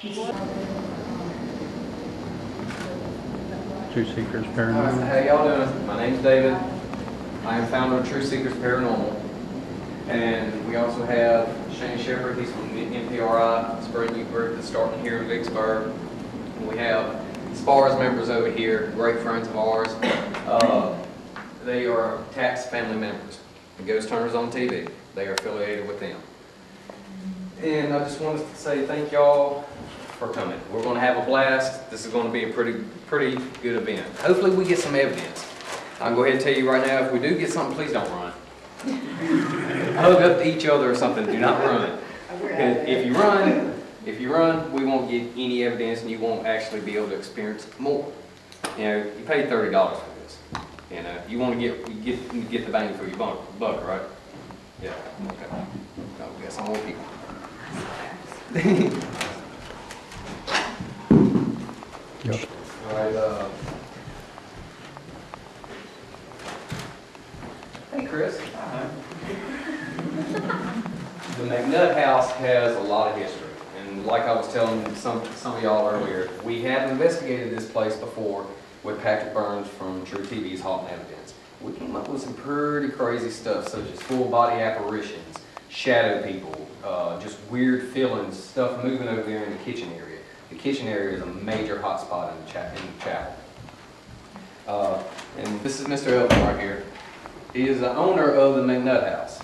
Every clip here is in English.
True Seekers Alright, Paranormal. how y'all doing? My name's David. I am founder of True Seekers Paranormal. And we also have Shane Shepard, he's from NPRI, Spring Youth Group that's starting here in Vicksburg. And we have SPARS members over here, great friends of ours. They are tax family members. The Ghost Hunters on TV. They are affiliated with them. And I just wanted to say thank y'all for coming. We're going to have a blast. This is going to be a pretty good event. Hopefully we get some evidence. I'll go ahead and tell you right now, if we do get something, please don't run. Hug up to each other or something. Do not run. If you run, we won't get any evidence, and you won't actually be able to experience more. You know, you paid $30 for this. You know, you want to get the bang for your buck, right? Yeah. Okay. Oh, we got some more people. All right. Hey, Chris. The McNutt house has a lot of history, and like I was telling some of y'all earlier, we have investigated this place before with Patrick Burns from True TV's Haunted Evidence. We came up with some pretty crazy stuff, such as full body apparitions, shadow people, just weird feelings, stuff moving over there in the kitchen area. The kitchen area is a major hot spot in the chapel. And this is Mr. Elton right here. He is the owner of the McNutt house.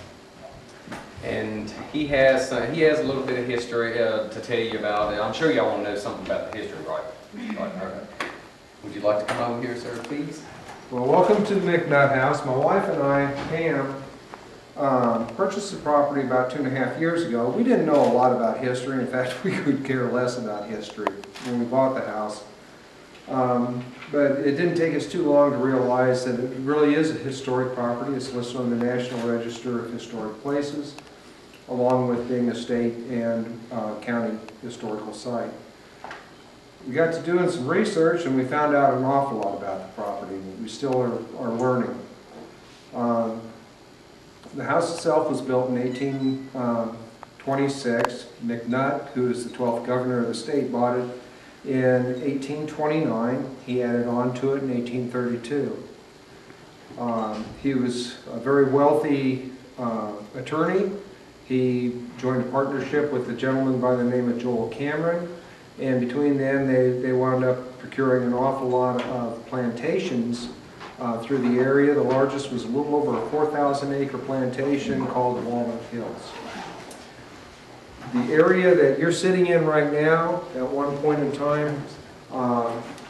And he has a little bit of history to tell you about. I'm sure y'all want to know something about the history, right? Right, okay. Would you like to come over here, sir, please? Well, welcome to the McNutt house. My wife and I, Pam, purchased the property about 2.5 years ago. We didn't know a lot about history. In fact, we could care less about history when we bought the house. But it didn't take us too long to realize that it really is a historic property. It's listed on the National Register of Historic Places, along with being a state and county historical site. We got to doing some research and we found out an awful lot about the property. We still are learning. The house itself was built in 1826. McNutt, who is the 12th governor of the state, bought it in 1829. He added on to it in 1832. He was a very wealthy attorney. He joined a partnership with a gentleman by the name of Joel Cameron, and between them they wound up procuring an awful lot of plantations through the area. The largest was a little over a 4,000-acre plantation called Walnut Hills. The area that you're sitting in right now, at one point in time,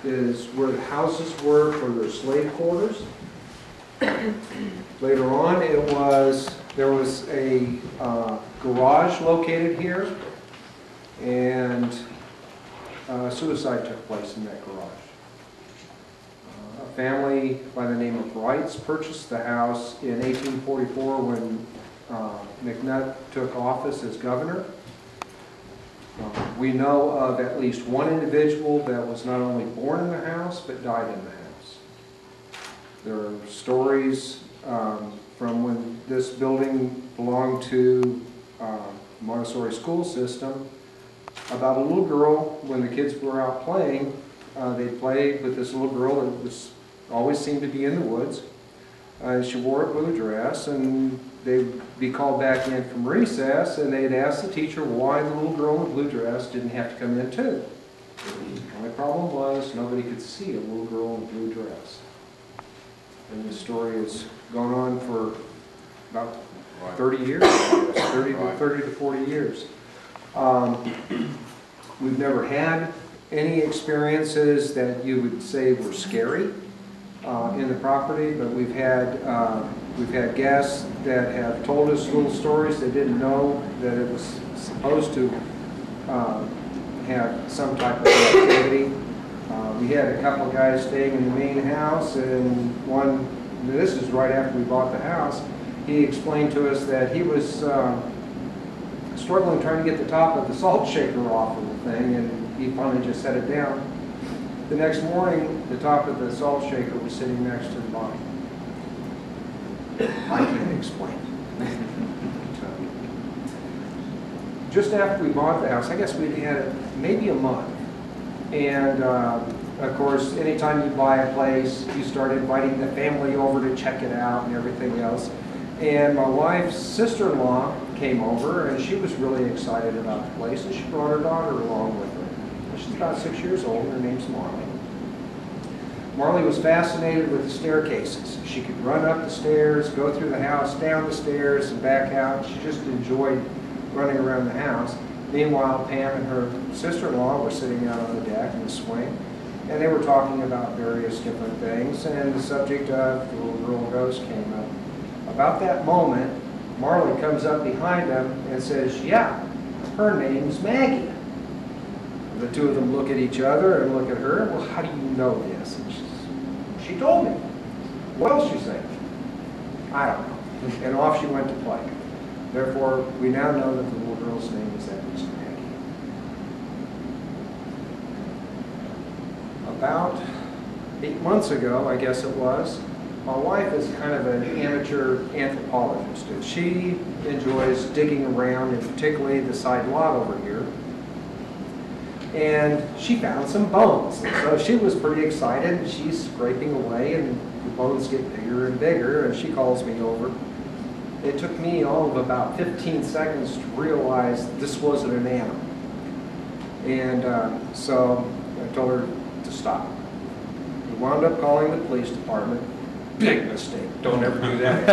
is where the houses were for their slave quarters. Later on, there was a garage located here, and suicide took place in that garage. A family by the name of Wrights purchased the house in 1844 when McNutt took office as governor. We know of at least one individual that was not only born in the house, but died in the house. There are stories from when this building belonged to Montessori school system about a little girl. When the kids were out playing, they played with this little girl that always seemed to be in the woods. She wore a blue dress, and they'd be called back in from recess, and they'd ask the teacher why the little girl in the blue dress didn't have to come in too. The only problem was nobody could see a little girl in a blue dress. And the story has gone on for about 30 years, 30 to 40 years. We've never had any experiences that you would say were scary in the property, but we've had guests that have told us little stories. They didn't know that it was supposed to have some type of activity. We had a couple of guys staying in the main house, and this is right after we bought the house, he explained to us that he was struggling trying to get the top of the salt shaker off of the thing, and he finally just set it down. The next morning, the top of the salt shaker was sitting next to the body. I can't explain it. just after we bought the house, I guess we'd had it maybe a month. And of course, anytime you buy a place, you start inviting the family over to check it out and everything else. And my wife's sister-in-law came over, and she was really excited about the place, and she brought her daughter along with her. She's about 6 years old. Her name's Marley. Marley was fascinated with the staircases. She could run up the stairs, go through the house, down the stairs, and back out. She just enjoyed running around the house. Meanwhile, Pam and her sister-in-law were sitting out on the deck in the swing, and they were talking about various different things, and the subject of the little girl ghost came up. About that moment, Marley comes up behind them and says, "Yeah, her name's Maggie." The two of them look at each other and look at her. "Well, how do you know this?" And she told me. "What else you say?" "I don't know." And off she went to play. Therefore, we now know that the little girl's name is at least Maggie. About 8 months ago, I guess it was, my wife is kind of an amateur anthropologist. And she enjoys digging around, and particularly the side lot over here. And she found some bones. And so she was pretty excited. She's scraping away, and the bones get bigger and bigger, and she calls me over. It took me all of about 15 seconds to realize this wasn't an animal. And so I told her to stop. We wound up calling the police department. Big mistake. Don't ever do that.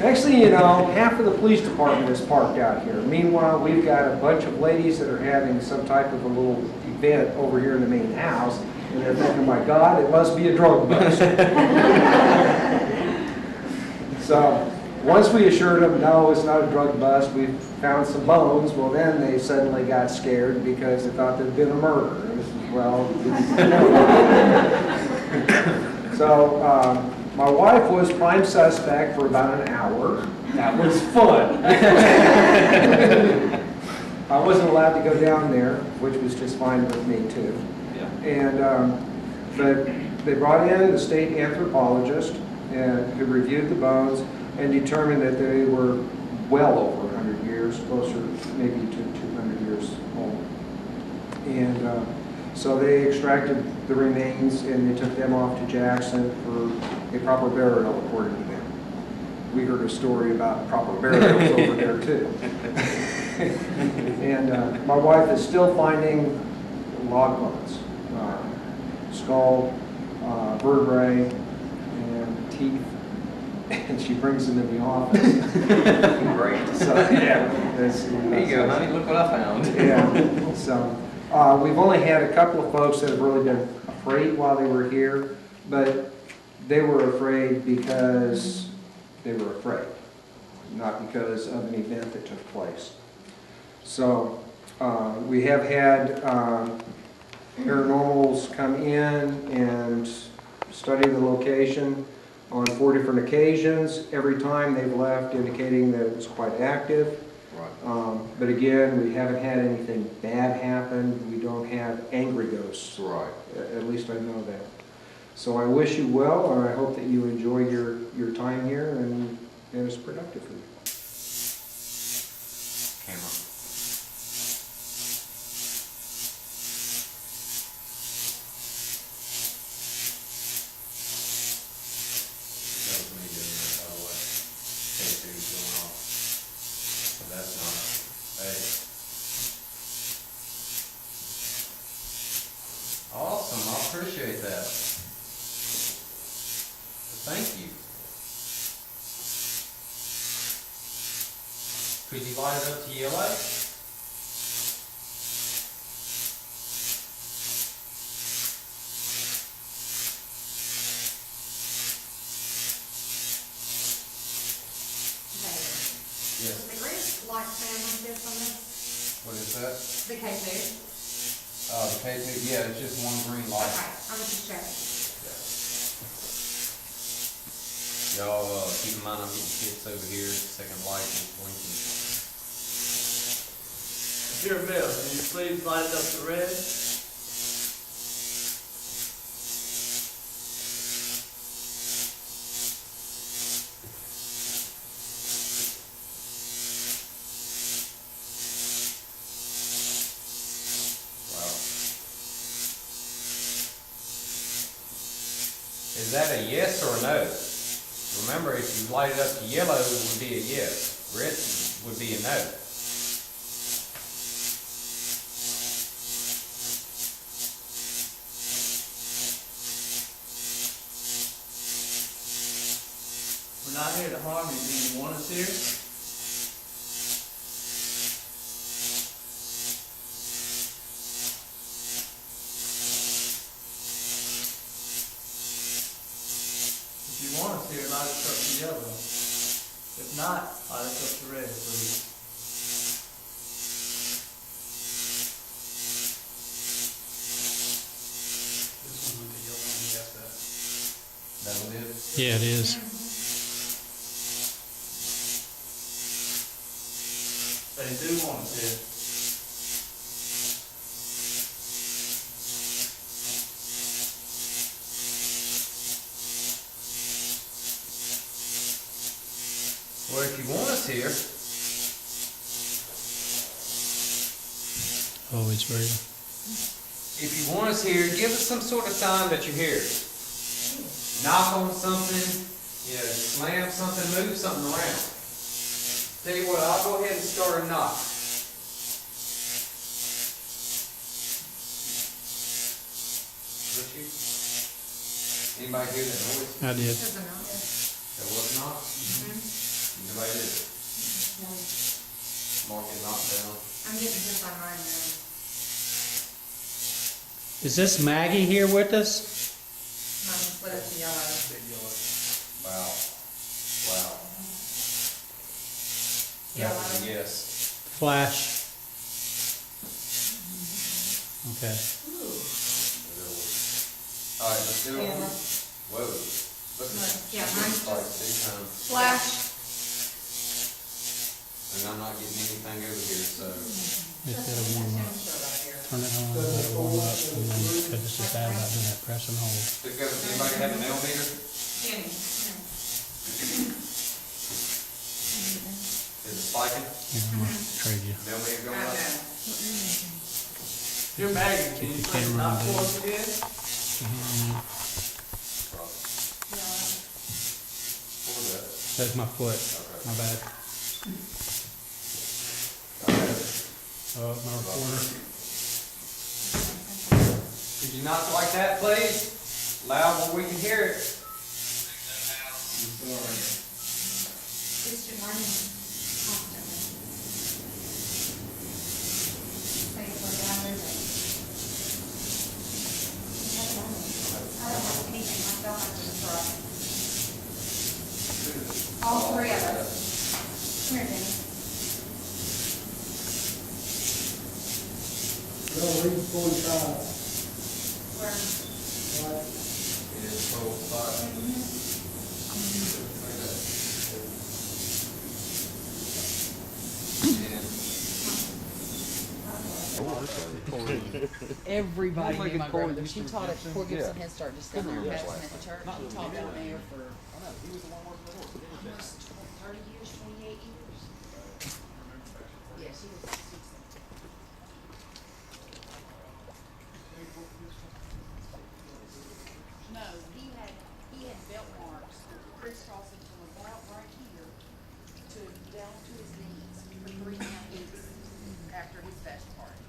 Actually, you know, half of the police department is parked out here. Meanwhile, we've got a bunch of ladies that are having some type of a little event over here in the main house. And they're thinking, my God, it must be a drug bust. So once we assured them, no, it's not a drug bust, we found some bones, well then they suddenly got scared because they thought there'd been a murder. Well, so my wife was prime suspect for about an hour. That was fun. I wasn't allowed to go down there, which was just fine with me too. Yeah. And but they brought in the state anthropologist who reviewed the bones and determined that they were well over 100 years, closer maybe to 200 years old. And so they extracted the remains and they took them off to Jackson for a proper burial, according to them. We heard a story about proper burials over there too. And my wife is still finding log bones, skull, vertebrae, and teeth, and she brings them in the office. Great. So yeah, There you go, honey. Look what I found. yeah. So we've only had a couple of folks that have really been afraid while they were here, but they were afraid because they were afraid, not because of an event that took place. So we have had paranormals come in and study the location on 4 different occasions. Every time they've left indicating that it was quite active. Right. But again, we haven't had anything bad happen. We don't have angry ghosts. Right. At least I know that. So I wish you well, and I hope that you enjoy your time here and it's productive for you. Camera. That was me doing that, by the way. K2's going off. But that's not, hey. Awesome, I appreciate that. Thank you. Could you light it up to yellow? Yes. The green light fan on this on this, What is that? the K2. The K2, yeah, it's just one green light. Okay, I was just checking. Y'all, keep in mind I'm getting kids over here, second light is blinking. Dear Bill, can you please light up the red? Is that a yes or a no? Remember, if you light it up to yellow, it would be a yes. Red would be a no. We're not here to harm you. Do you want us here? If you want us here, light us up to yellow. If not, light us up to red, please. This one with the yellow on the outside. That what it is? Yeah, it is. They do want us here. Well, if you want us here, Oh, it's very. if you want us here, give us some sort of sign that you're here. Knock on something, you know, slam something, move something around. Tell you what, I'll go ahead and start a knock. What you? Anybody hear that noise? I did. There's a note. That was a knock? Nobody did. Mark it knock down. I'm getting this on mine now. Is this Maggie here with us? Mine split up to yellow. Wow. Wow. That was a yes. Flash. Okay. All right, let's do it. Yeah. Whoa. Look at that. Yeah, mine's Like big time. Flash. And I'm not getting anything over here, so. Just gotta warm up. Turn it on, let it warm up, and then, cause it's just bad about doing that press and hold. Pick up, anybody have a nail meter? Jenny. Is it spiking? Here, I'm gonna trade you. Nail meter going up? You're Maggie. Can you Keep the please camera not on, pull dude. us again? What was that? That's my foot, Okay. my bad. Oh, my recorder. Could you knock like that, please? Loud where we can hear it. It's your morning. Constantly. Say it for down there. I don't have anything myself under the truck. All three of us. Come here, Jenny. Well, read 45. Where? It is 12:05. Everybody knew my grandmother. She taught at Fort Gibson Head Start, just down there at the church. She taught down there for almost 30 years, 28 years. Yeah, she was. No, he had belt marks crisscrossing from about right here to down to his knees for 3.5 weeks after his bachelor party.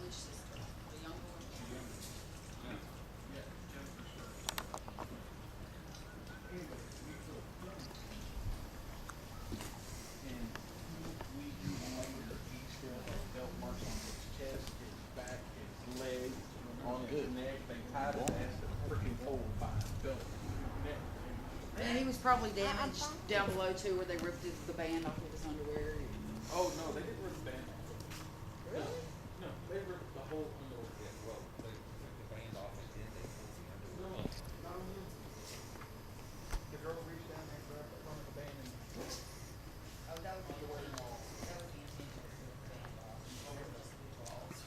Which sister? The younger one? Belt marks on his chest, his back, his leg, on his neck. They tied his ass to the freaking pole by his belt. Neck. And he was probably damaged down below too, where they ripped the band off of his underwear. Oh, no, they didn't rip the band off. Really? No, they ripped the whole underwear. Well, they took the band off and then they pulled the underwear. No. The girl reached down there, grabbed the front of the band and. Oh, that would be the intention to rip the band off. Or just the balls.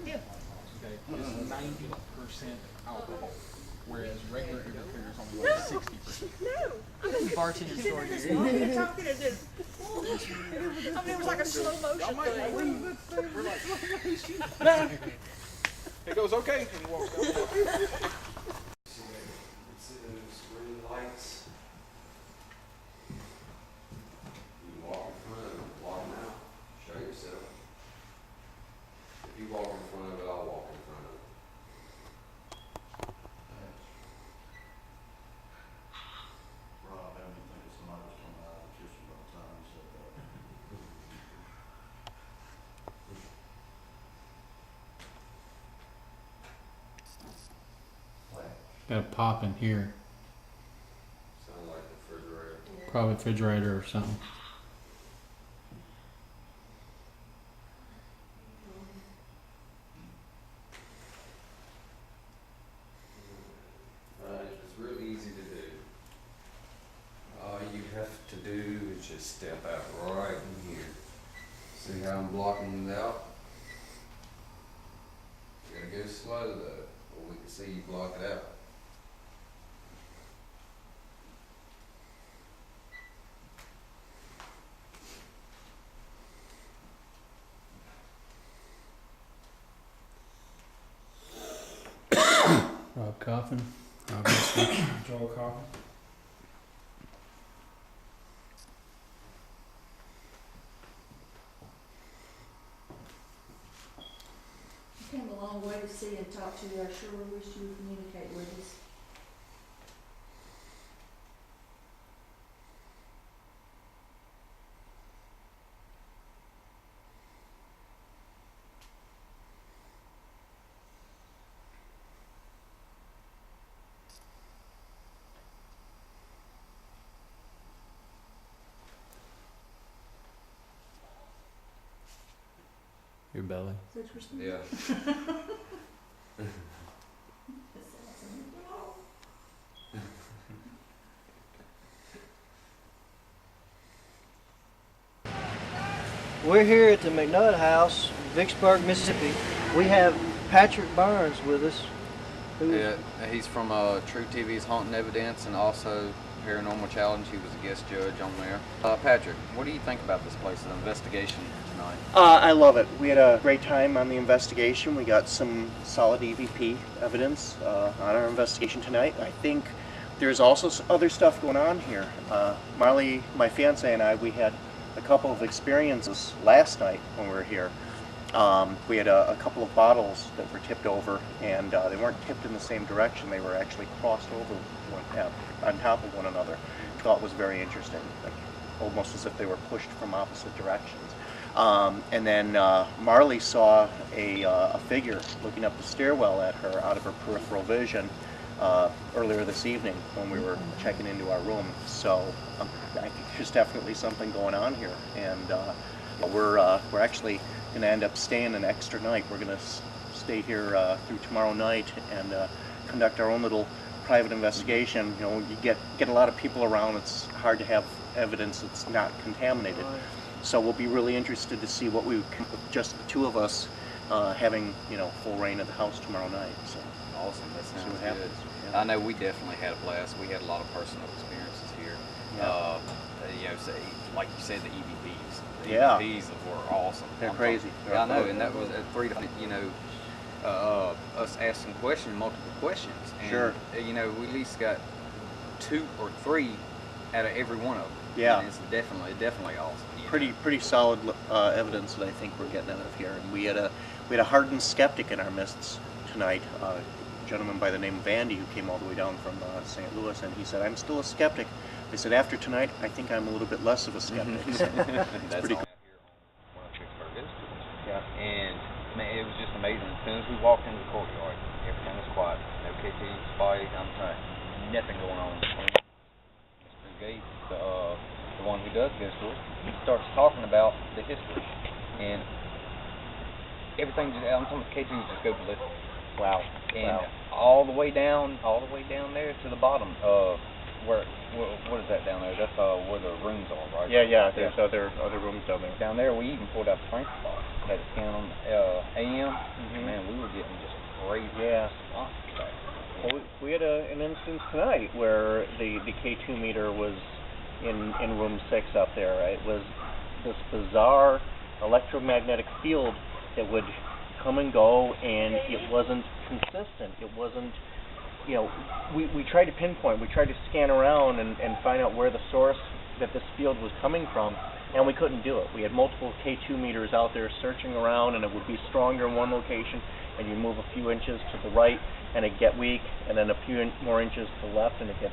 Yeah. Okay, it's 90% alcohol, whereas regular air beer is only like 60%. Bartender story here. You're talking to this. I mean, it was like a slow motion thing. It goes okay, and he walks down. Screen lights. You walk in front of it, walk out, show yourself. If you walk in front of it, I'll walk in front of it. Rob had me thinking somebody was coming out of the kitchen by the time he said that. Got a pop in here. Sound like the refrigerator. Probably refrigerator or something. It's real easy to do. All you have to do is just step out right in here. See how I'm blocking it out? You gotta go slow though, or we can see you block it out. Rob Coffin, obviously. Joel Coffin. You came a long way to see and talk to you. I sure wish you would communicate with us. Your belly. Is that your son? Yeah. That's awesome. We're here at the McNutt house, Vicksburg, Mississippi. We have Patrick Burns with us. Yeah, he's from True TV's Haunting Evidence and also Paranormal Challenge. He was a guest judge on there. Patrick, what do you think about this place, the investigation tonight? I love it. We had a great time on the investigation. We got some solid EVP evidence on our investigation tonight. I think there's also other stuff going on here. Marley, my fiance, and I, we had a couple of experiences last night when we were here. We had a couple of bottles that were tipped over, and they weren't tipped in the same direction. They were actually crossed over on top of one another. I thought it was very interesting, like, almost as if they were pushed from opposite directions. And then Marley saw a figure looking up the stairwell at her out of her peripheral vision earlier this evening when we were checking into our room. So I think there's definitely something going on here, and we're actually going to end up staying an extra night. We're going to stay here through tomorrow night and conduct our own little private investigation. You know, you get a lot of people around. It's hard to have evidence that's not contaminated. So we'll be really interested to see what we can, just the two of us having, you know, full reign of the house tomorrow night. So Awesome, that see sounds what good. happens. Yeah. I know we definitely had a blast. We had a lot of personal experiences here. Yeah. You know, like you said, the EVPs. The Yeah. EVPs were awesome. They're crazy. Yeah, I know, and that was at 3 to, you know, us asking questions, multiple questions. And, Sure. You know, we at least got 2 or 3 out of every one of them. Yeah. And it's definitely awesome. you know. Pretty solid evidence that I think we're getting out of here. And we had a hardened skeptic in our midst tonight. A gentleman by the name of Andy who came all the way down from St. Louis, and he said, "I'm still a skeptic." I said, "After tonight, I think I'm a little bit less of a skeptic." So it's That's pretty all. cool. Here on one of Vicksburg Institute. Yeah. And man, it was just amazing. As soon as we walked into the courtyard, everything was quiet. No KT, spotty, nothing going on. Mr. Gates, the one who does ghost tours, he starts talking about the history. And everything, I'm talking about KT just go ballistic. Wow. And Wow. all the way down there to the bottom, where what is that down there? That's where the rooms are, right? Yeah, there's other rooms down there. Down there, we even pulled out the sprinkler box. Had it scan on AM. Man, we were getting just crazy spots back. Well, we had an instance tonight where the K2 meter was in room 6 up there. It was this bizarre electromagnetic field that would come and go, and it wasn't consistent. It wasn't, we tried to pinpoint, we tried to scan around and find out where the source that this field was coming from, and we couldn't do it. We had multiple K2 meters out there searching around, and it would be stronger in one location, and you move a few inches to the right, and it get weak, and then a few more inches to the left, and it get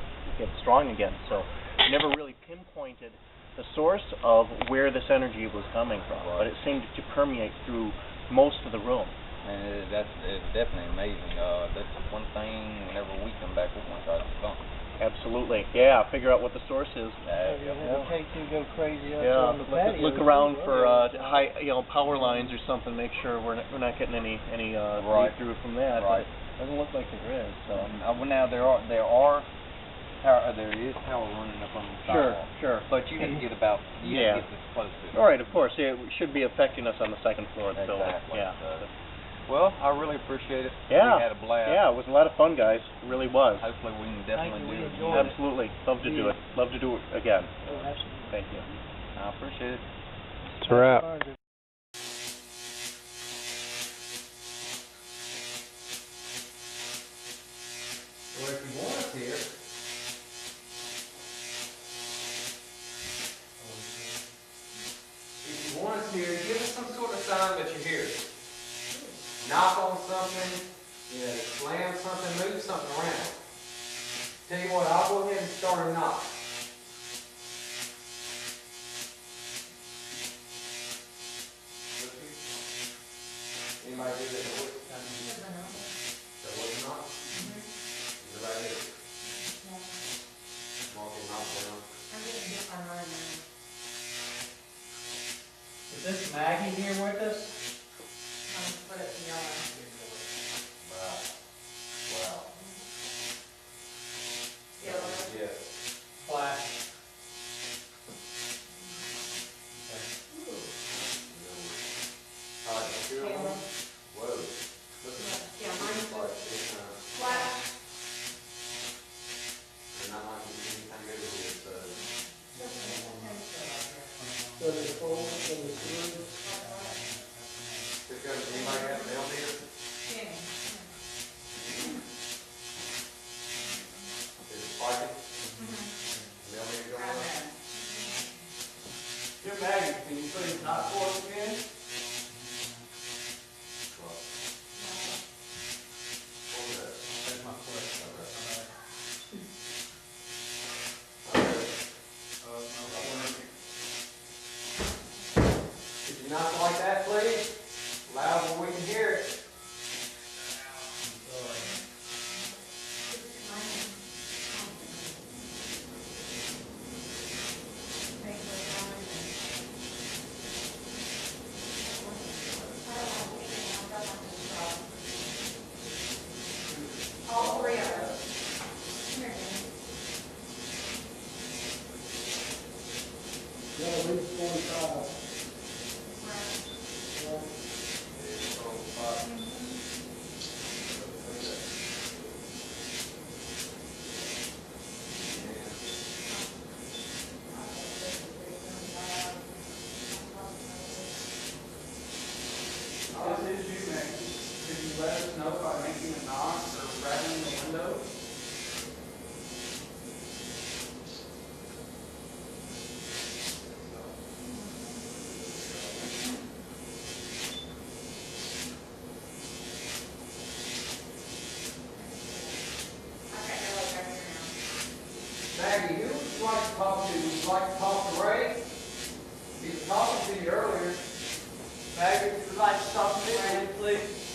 strong again. So we never really pinpointed the source of where this energy was coming from, but it seemed to permeate through most of the room. And it's definitely amazing. That's one thing whenever we come back, we're going to try to debunk. Absolutely. Yeah, figure out what the source is. K2 go crazy Yeah, look around for high, power lines or something. Make sure we're not getting any through from that. Right. Doesn't look like there is. So. Well, now there is power running up on the sidewalk. Sure. But you have to get about to get this close to it. All right, of course. Yeah, it should be affecting us on the second floor of the building. Exactly. Yeah. Well, I really appreciate it. Yeah. We had a blast. Yeah, it was a lot of fun, guys. It really was. Hopefully we can definitely do it again. Absolutely. Love to do it. Love to do it again. Oh, absolutely. Thank you. I appreciate it. It's a wrap. Well, if you want us here, give us some sort of sign that you're here. Knock on something, slam something, move something around. Tell you what, I'll go ahead and start a knock. Anybody do that? That was a knock? Is it right here? Mark it, knock down. Is this Maggie here with us? Wow. Yes. Flash. All right, now here one. Whoa. Look at Flash. They're not like anything over here, so. So the phone, so the sewer. Anybody got a mail meter? Is it sparking? Mail meter going on? Dear Maggie, can you please knock for us again? That's my question. Could you knock like that, please? Loud where we can hear it. All three of us. Yeah, at least 45. This is you, Maggie. Could you let us know by making a knock or rattling the window? Maggie, who would you like to talk to? Would you like to talk to Ray? He was talking to you earlier. Maggie, would you like to talk to me, please?